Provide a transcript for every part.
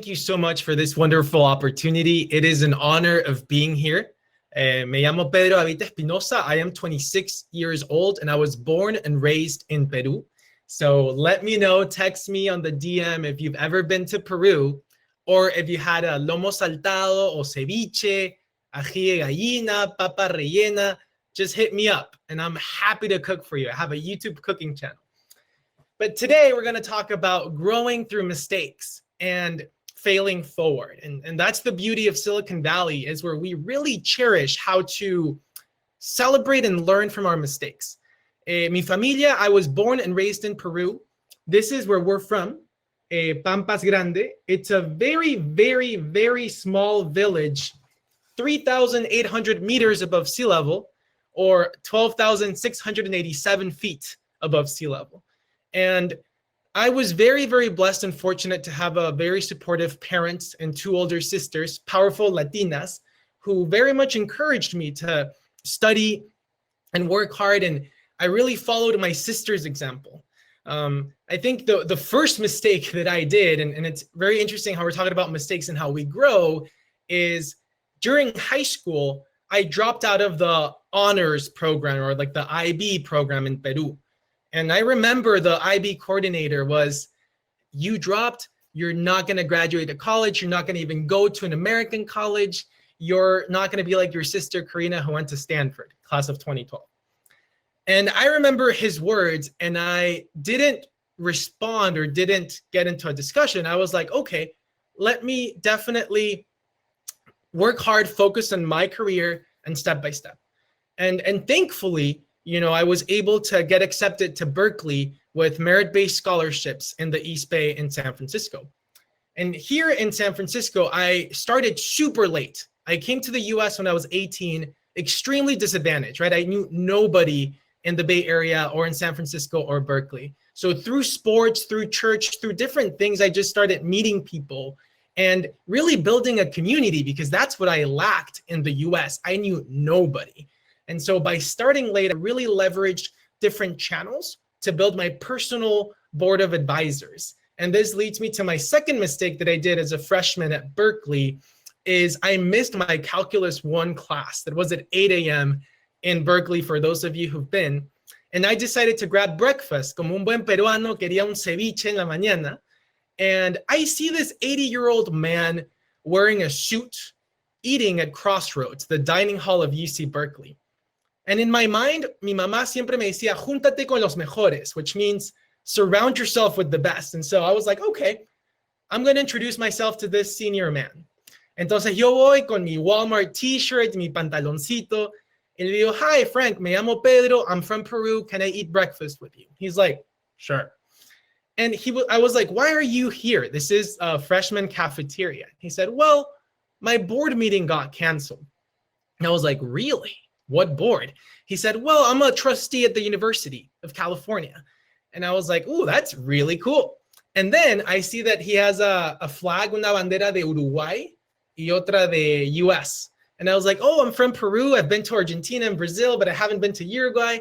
thank you so much for this wonderful opportunity. It is an honor of being here. Me llamo Pedro Espinoza. I am 26 years old and I was born and raised in Peru. So let me know, text me on the DM if you've ever been to Peru or if you had a lomo saltado o ceviche, ají de gallina, papa rellena, just hit me up and I'm happy to cook for you. I have a YouTube cooking channel. But today we're going to talk about growing through mistakes and failing forward. And that's the beauty of Silicon Valley, is where we really cherish how to celebrate and learn from our mistakes. Mi familia, I was born and raised in Peru. This is where we're from, Pampas Grande. It's a very, very, very small village, 3,800 meters above sea level, or 12,687 feet above sea level. And I was very, very blessed and fortunate to have a very supportive parents and two older sisters, powerful Latinas, who very much encouraged me to study and work hard. And I really followed my sister's example. I think the first mistake that I did, and it's very interesting how we're talking about mistakes and how we grow, is during high school, I dropped out of the honors program, or like the IB program in Peru. And I remember the IB coordinator was, you dropped, you're not going to graduate to college, you're not going to even go to an American college, you're not going to be like your sister Karina who went to Stanford, class of 2012. And I remember his words, and I didn't respond or didn't get into a discussion. I was like, okay, let me definitely work hard, focus on my career and step by step. And thankfully, you know, I was able to get accepted to Berkeley with merit-based scholarships in the East Bay in San Francisco. And here in San Francisco, I started super late. I came to the US when I was 18, extremely disadvantaged, right? I knew nobody in the Bay Area or in San Francisco or Berkeley. So through sports, through church, through different things, I just started meeting people and really building a community, because that's what I lacked in the US. I knew nobody. And so by starting late, I really leveraged different channels to build my personal board of advisors. And this leads me to my second mistake that I did as a freshman at Berkeley, is I missed my Calculus 1 class that was at 8 a.m. in Berkeley, for those of you who've been. And I decided to grab breakfast. Como un buen peruano, quería un ceviche en la mañana. And I see this 80-year-old man wearing a suit, eating at Crossroads, the dining hall of UC Berkeley. And in my mind, mi mamá siempre me decía, júntate con los mejores, which means surround yourself with the best. And so I was like, okay, I'm going to introduce myself to this senior man. Entonces yo voy con mi Walmart t-shirt, mi pantaloncito, and le digo, hi, Frank, me llamo Pedro. I'm from Peru. Can I eat breakfast with you? He's like, sure. And I was like, why are you here? This is a freshman cafeteria. He said, well, my board meeting got canceled. And I was like, really? What board? He said, well, I'm a trustee at the University of California. And I was like, ooh, that's really cool. And then I see that he has a flag, una bandera de Uruguay y otra de US. And I was like, oh, I'm from Peru. I've been to Argentina and Brazil, but I haven't been to Uruguay.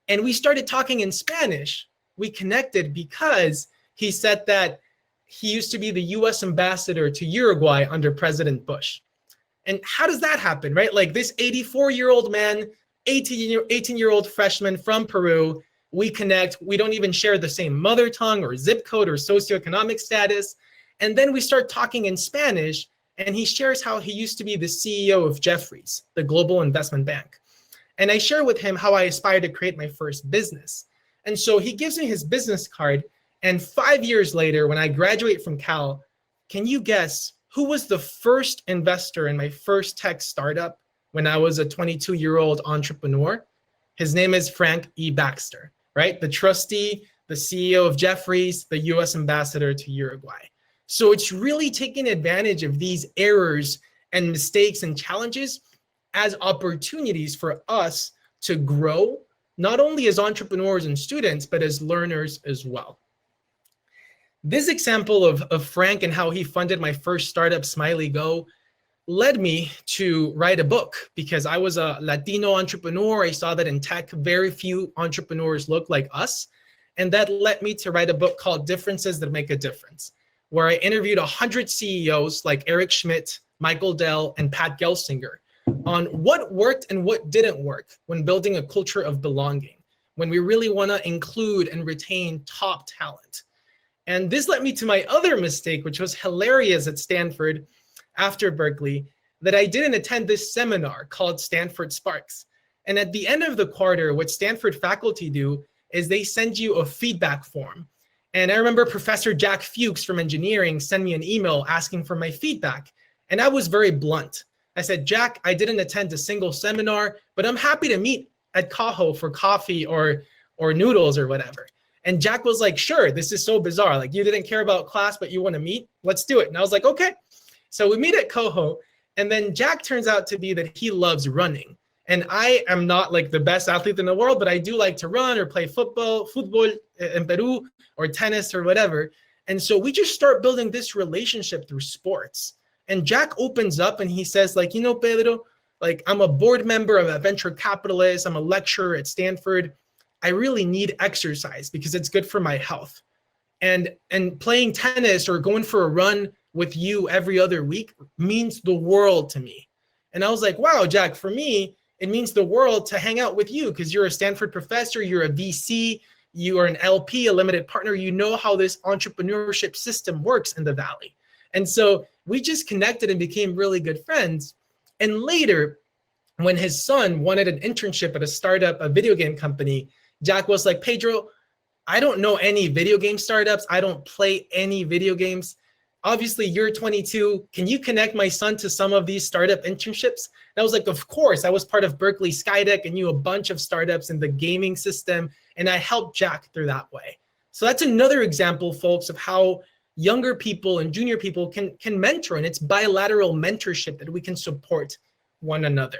And we started talking in Spanish. We connected because he said that he used to be the US ambassador to Uruguay under President Bush. And how does that happen, right? Like this 84-year-old man, 18-year-old freshman from Peru, we connect. We don't even share the same mother tongue or zip code or socioeconomic status. And then we start talking in Spanish, and he shares how he used to be the CEO of Jefferies, the global investment bank. And I share with him how I aspire to create my first business. And so he gives me his business card. And 5 years later, when I graduate from Cal, can you guess who was the first investor in my first tech startup when I was a 22-year-old entrepreneur? His name is Frank E. Baxter, right? The trustee, the CEO of Jefferies, the US ambassador to Uruguay. So it's really taking advantage of these errors and mistakes and challenges as opportunities for us to grow, not only as entrepreneurs and students, but as learners as well. This example of Frank and how he funded my first startup, Smiley Go, led me to write a book, because I was a Latino entrepreneur. I saw that in tech, very few entrepreneurs look like us. And that led me to write a book called Differences That Make a Difference, where I interviewed 100 CEOs like Eric Schmidt, Michael Dell, and Pat Gelsinger on what worked and what didn't work when building a culture of belonging, when we really want to include and retain top talent. And this led me to my other mistake, which was hilarious at Stanford after Berkeley, that I didn't attend this seminar called Stanford Sparks. And at the end of the quarter, what Stanford faculty do is they send you a feedback form. And I remember Professor Jack Fuchs from engineering sent me an email asking for my feedback. And I was very blunt. I said, Jack, I didn't attend a single seminar, but I'm happy to meet at Kaho for coffee or noodles or whatever. And Jack was like, sure, this is so bizarre. Like, you didn't care about class, but you want to meet? Let's do it. And I was like, okay. So we meet at Coho. And then Jack turns out to be that he loves running. And I am not like the best athlete in the world, but I do like to run or play football in Peru, or tennis or whatever. And so we just start building this relationship through sports. And Jack opens up and he says, like, you know, Pedro, like, I'm a board member, I'm a venture capitalist, I'm a lecturer at Stanford. I really need exercise because it's good for my health. And playing tennis or going for a run with you every other week means the world to me. And I was like, wow, Jack, for me, it means the world to hang out with you because you're a Stanford professor, you're a VC, you are an LP, a limited partner. You know how this entrepreneurship system works in the Valley. And so we just connected and became really good friends. And later, when his son wanted an internship at a startup, a video game company, Jack was like, Pedro, I don't know any video game startups. I don't play any video games. Obviously, you're 22. Can you connect my son to some of these startup internships? And I was like, of course. I was part of Berkeley Skydeck and knew a bunch of startups in the gaming system. And I helped Jack through that way. So that's another example, folks, of how younger people and junior people can mentor. And it's bilateral mentorship that we can support one another.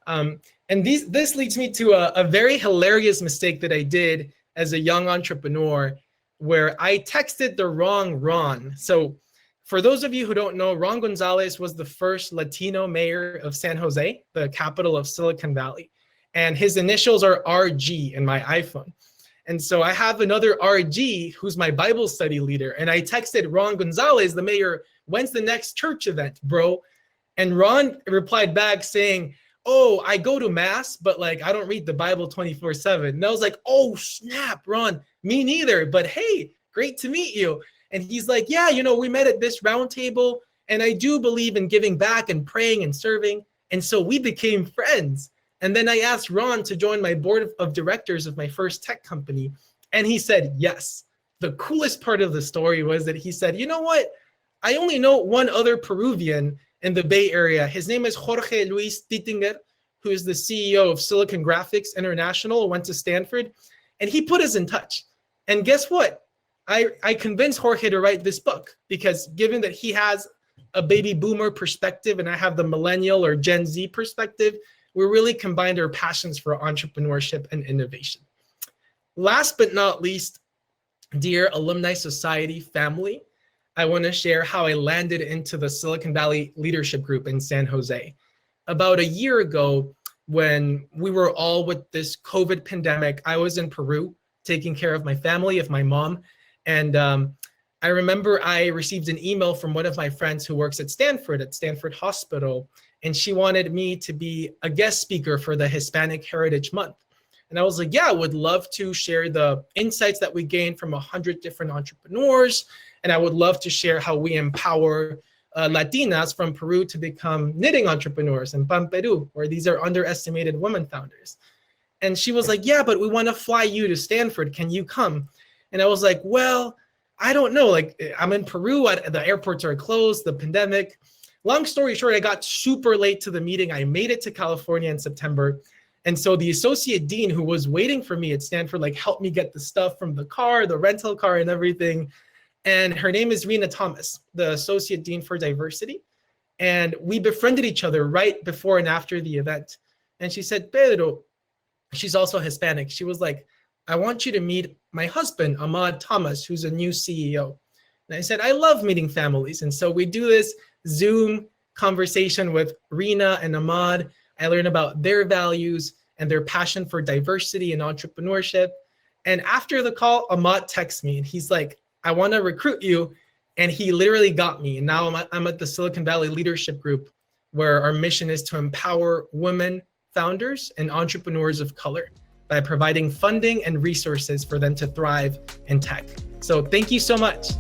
And this leads me to a very hilarious mistake that I did as a young entrepreneur, where I texted the wrong Ron. So for those of you who don't know, Ron Gonzalez was the first Latino mayor of San Jose, the capital of Silicon Valley. And his initials are RG in my iPhone. And so I have another RG who's my Bible study leader. And I texted Ron Gonzalez, the mayor, when's the next church event, bro? And Ron replied back saying, oh, I go to mass, but like, I don't read the Bible 24/7. And I was like, oh, snap, Ron, me neither. But hey, great to meet you. And he's like, yeah, you know, we met at this round table and I do believe in giving back and praying and serving. And so we became friends. And then I asked Ron to join my board of directors of my first tech company. And he said, yes. The coolest part of the story was that he said, you know what? I only know one other Peruvian in the Bay Area. His name is Jorge Luis Titinger, who is the CEO of Silicon Graphics International, went to Stanford, and he put us in touch. And guess what? I convinced Jorge to write this book because given that he has a baby boomer perspective and I have the millennial or Gen Z perspective, we really combined our passions for entrepreneurship and innovation. Last but not least, dear Alumni Society family, I want to share how I landed into the Silicon Valley Leadership Group in San Jose. About a year ago, when we were all with this COVID pandemic, I was in Peru taking care of my family, of my mom. And I remember I received an email from one of my friends who works at Stanford Hospital, and she wanted me to be a guest speaker for the Hispanic Heritage Month. And I was like, yeah, I would love to share the insights that we gained from 100 different entrepreneurs. And I would love to share how we empower Latinas from Peru to become knitting entrepreneurs in PAN Peru, where these are underestimated women founders. And she was like, yeah, but we want to fly you to Stanford. Can you come? And I was like, well, I don't know. Like, I'm in Peru, the airports are closed, the pandemic. Long story short, I got super late to the meeting. I made it to California in September. And so the associate dean who was waiting for me at Stanford, like, helped me get the stuff from the car, the rental car and everything. And her name is Rena Thomas, the associate dean for diversity. And we befriended each other right before and after the event. And she said, Pedro, she's also Hispanic. She was like, I want you to meet my husband, Ahmad Thomas, who's a new CEO. And I said, I love meeting families. And so we do this Zoom conversation with Rena and Ahmad. I learn about their values and their passion for diversity and entrepreneurship. And after the call, Ahmad texts me and he's like, I want to recruit you And he literally got me. And now I'm at the Silicon Valley Leadership Group, where our mission is to empower women founders and entrepreneurs of color by providing funding and resources for them to thrive in tech. So thank you so much.